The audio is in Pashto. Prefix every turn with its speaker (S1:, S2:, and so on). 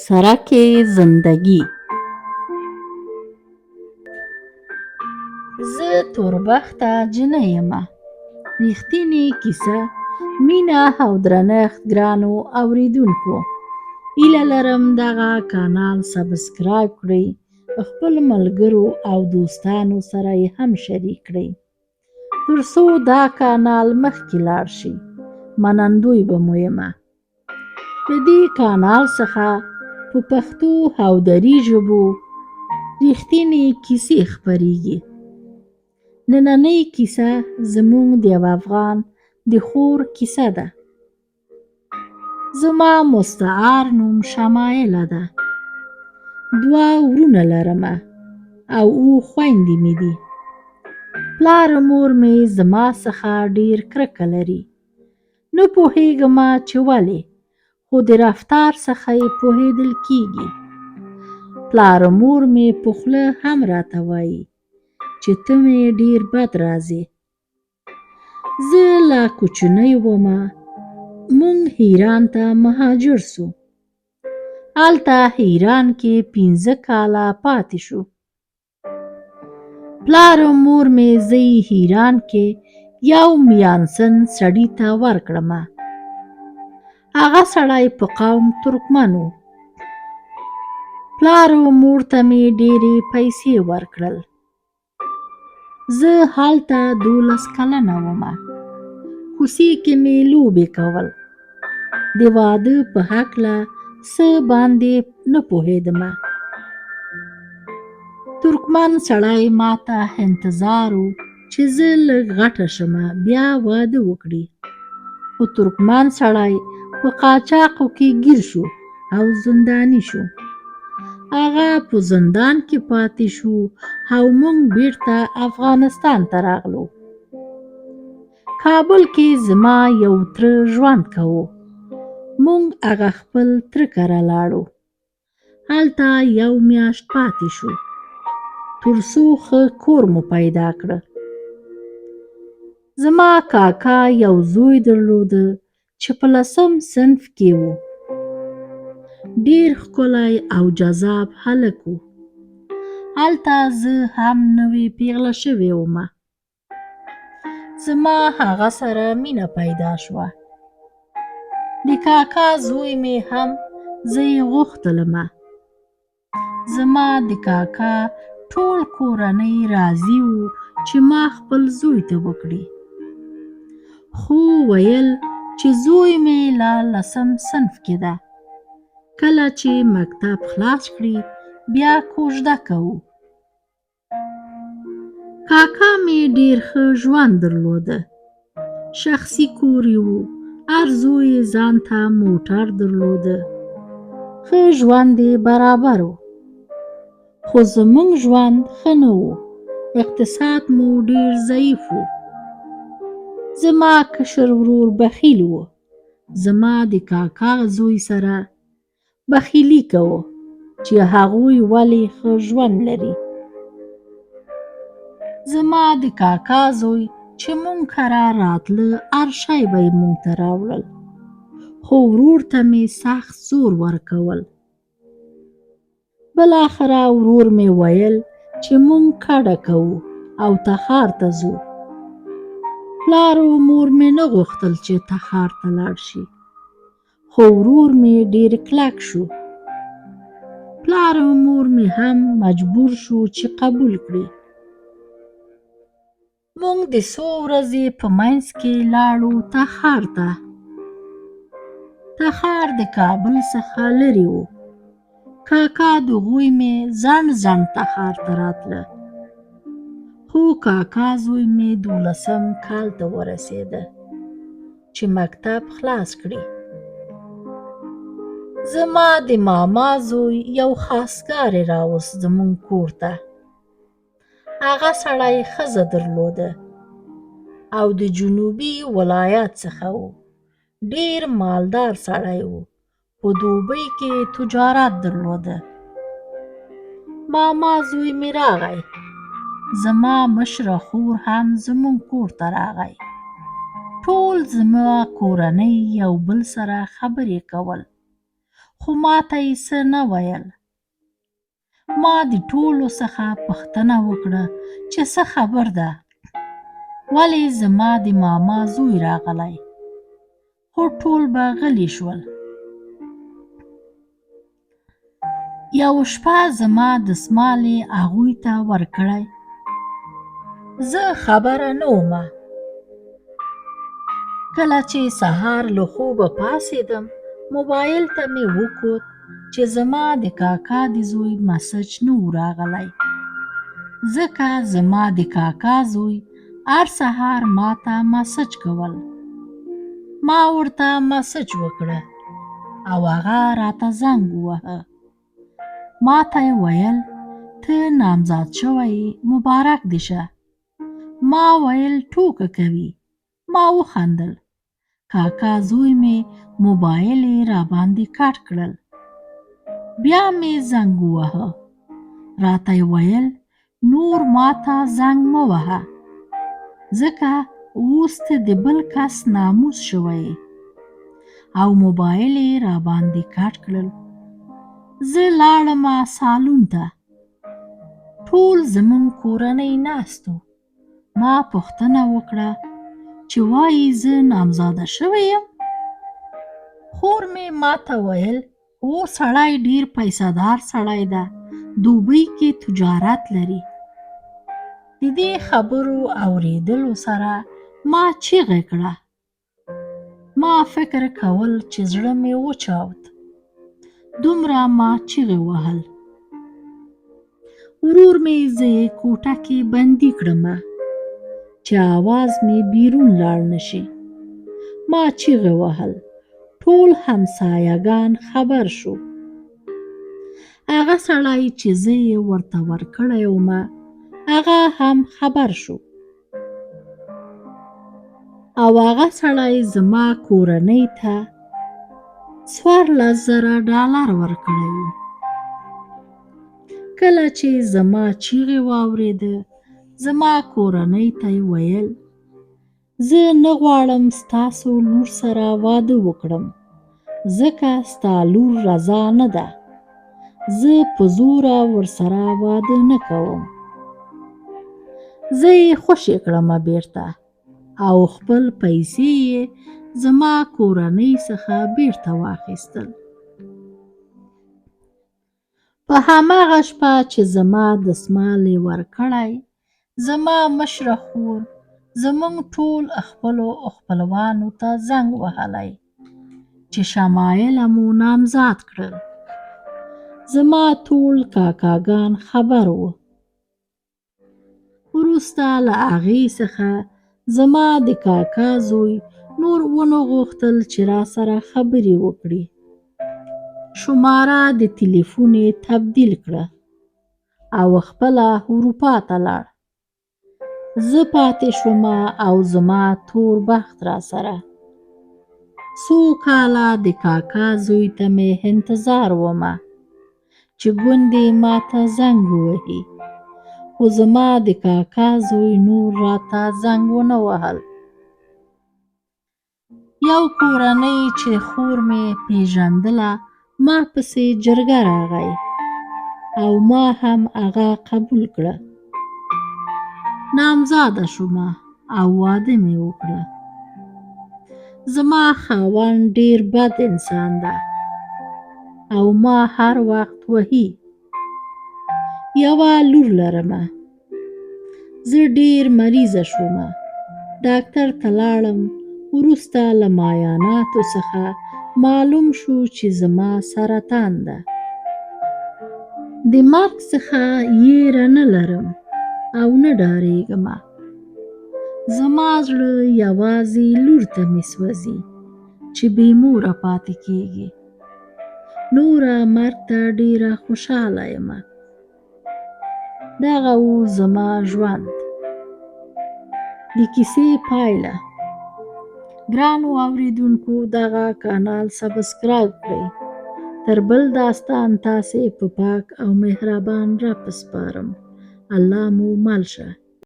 S1: سرک زندگی. زه توربخته جینۍ یمه. ریښتینې کیسه، مینه او درنښت ګرانو اوریدونکو. هیله لرم دغه کانال سبسکرایب کړئ، خپلو ملګرو او دوستانو سره یې هم شریک کړئ ترڅو دا کانال مخکې لاړ شي. منندوی به مو یمه. د دې کانال څخه په پښتو او دري ژبو ریښتینې کیسې خپریږي. نننۍ کیسه زموږ د یو افغان د خور کیسه ده. زما مستعار نوم شمایله ده. 2 ورونه لرمه او 7 خویندې مې دي. پلار او مور مې زما څخه ډیر کرکه لري. نه پوهیږمه چې ولې، خو د رفتار څخه یې پوهیدل کیږي. پلار او مور مې په خوله هم راته وایي چې ته مې ډیر بد راځې. زه لا کوچنۍ ومه، مونږ ایران ته مهاجر سو. هلته ایران کې 15 کاله پاتې شو. پلار او مور مې زه ایران کې یو میانسن سړي ته ورکړمه. هغه سړی په قوم ترکمن و. پلار او مور ته مې ډیرې پیسې ورکړل. زه هلته 12 کلنه ومه. کوڅې کې مې لوبې کول. د واده په هکله څه باندې نه پوهېدمه. ترکمن سړی ماته انتظار و چې زه لږ غټه شمه بیا واده وکړي. خو ترکمن سړی په قاچاقو کې ګیر شو او زنداني شو. هغه په زندان کې پاتې شو او مونږ بیرته افغانستان ته راغلو. کابل کې زما یو تره ژوند کوو. مونږ هغه خپل تره کره لاړو. هلته یو میاشت پاتې شو ترڅو ښه کور مو پیدا کړه. زما کاکا یو زوی درلوده چې په 10م صنف کې و. ډیر ښکلی او جذاب هلک و. هلته زه هم نوې پیغله شوې ومه. زما هغه سره مینه پیدا شوه. د کاکا زوی مې هم زه یې غوښتلمه. زما د کاکا ټول کورنۍ راضي وو چې ما خپل زوی ته وکړي. خو ویل چې زوی مې لا 10م صنف کې ده. کله چې مکتب خلاص کړي بیا کوژده کوو. کاکا مې ډیر ښه ژوند درلوده. شخصي کور یې و. هر زوی یې ځان ته موټر درلوده. ښه ژوند یې برابر و. خو زموږ ژوند ښه نه و. اقتصاد مو ډیر ضعیف و. زما کشر ورور بخیل و. زما د کاکا زوی سره بخیلي کوه چې هغوی ولې ښه ژوند لري. زما د کاکا زوی چې مونږ کره راتله هر شی به یې مونږ ته راوړل. خو ورور ته مې سخت زور ورکول. بالاخره ورور مې ویل چې مونږ کډه کوو او تخار ته ځو. پلار او مور مې نه غوښتل چې تخار ته لاړ شي. خو ورور مې ډیر کلک شو. پلار او مور مې هم مجبور شو چې قبول کړي. مونږ د څو ورځې په منځ کې لاړو تخار ته. تخار د کابل څخه لرې و. کاکا دغوی مې ځنډ ځنډ تخار ته راتله. خو کاکا زوی مې 12م کال ته ورسېده چې مکتب خلاص کړي. زما د ماما زوی یو خواستګارې راوست زموږ کور ته. هغه سړی ښځه درلوده او د جنوبي ولایت څخه و. ډیر مالدار سړی و. په دوبۍ کې تجارت درلوده. ماما زوی مې راغی. زما مشره خور هم زموږ کور ته راغی. ټول زما کورنۍ یو بل سره خبرې کول، خو ماته یې څه نه ویل. ما د ټولو څخه پوښتنه وکړه چې څه خبر ده، ولې زما د ماما زوی راغلی، خو ټول به غلي شول. یو شپه زما دستمال یې هغوی ته ورکړی. زه خبره نه ومه. کله چې سهار له خوبه پاڅېدم، موبایل ته مې وکوت چې زما د کاکا د زوی مسج نه و راغلی، ځکه زما د کاکا زوی هر سهار ماته مسج کول. ما ورته مسج وکړه او هغه راته زنګ ووهه. ما ته یې ویل ته نامزاد شوی یې، مبارک دې شه. ما ویل ټوکه کوي. ما وخندل. کاکا زوی مې موبایل یې راباندې کټ کړل. بیا مې زنګ وواهه. راته یې ویل نور ماته زنګ مه وهه، ځکه اوس ته د بل کس ناموس شوی یې، او موبایل یې راباندې کټ کړل. زه لاړمه سالون ته. ټول زموږ کورنۍ ناست وو. ما پوښتنه وکړه چې وایي زه نامزاده شوې یم. خور مې ماته ویل هو سړی ډېر پیسه دار سړی ده، دوبۍ کې تجارت لري. د دې خبرو اورېدلو سره ما چیغه کړه. ما فکر کول چې زړه مې وچاود. دومره ما چیغې وهل. ورور مې زه یې کوټه کې بندي کړمه چې اواز مې بیرون لاړ نشي. ما چیغې وهل. ټول همسایه‌ګان خبر شو. هغه سړی چې زه یې ورته ورکړی ومه، هغه هم خبر شو. او هغه سړی زما کورنۍ ته $14,000 ورکړی و. کله چې زما چیغې واورېده، زما کورنۍ ته یې ویل زه نه غواړم ستاسو لور سره واده وکړم، ځکه ستا لور رضا نه ده. زه په زوره ورسره واده نه کوم. زه یې خوشې کړمه بیرته، او خپل پیسې یې زما کورنۍ څخه بیرته واخیستل. په هماغه شپه چې زما دستمال یې ورکړی، زما مشره خور زموږ ټول خپلو خپلوانو ته زنګ وهلی چې شمایله مو نامزاد کړل. زما ټول کاکاګان خبر وو. وروسته له هغې څخه زما د کاکا زوی نور ونه غوښتل چې راسره خبرې وکړي. شماره د تلیفون یې تبدیل کړه او خپله اروپا ته لاړ. زه پاتې شومه او زما تور بخت راسره. څو کاله د کاکا زوی ته مې انتظار ومه چې ګوندې ماته زنګ ووهي، خو زما د کاکا زوی نور راته زنګ ونه وهل. یو کورنۍ چې خور مې پیژندله ما پسې جرګه راغی، او ما هم هغه قبول کړه. نامزاده شومه او واده مې وکړه. زما خاوند ډېر بد انسان ده او ما هر وخت وهي. یوه لور لرمه. زه ډېر مریضه شومه. ډاکټر ته لاړم. وروسته له معایناتو څخه معلوم شو چې زما سرطان ده. د مرګ څخه یېره نه لرم او نه ډارېږمه. زما زړه یوازې لور ته مې سوځي چې بې موره پاتې کېږي. نوره مرګ ته ډېره خوشحاله یمه. دغه و زما ژوند. د کیسې پایله. ګرانو اوریدونکو، دغه کانال سبسکرایب کړئ. تر بل داستان تاسې په پاک او مهربان رب سپارم. الله مو مل شه.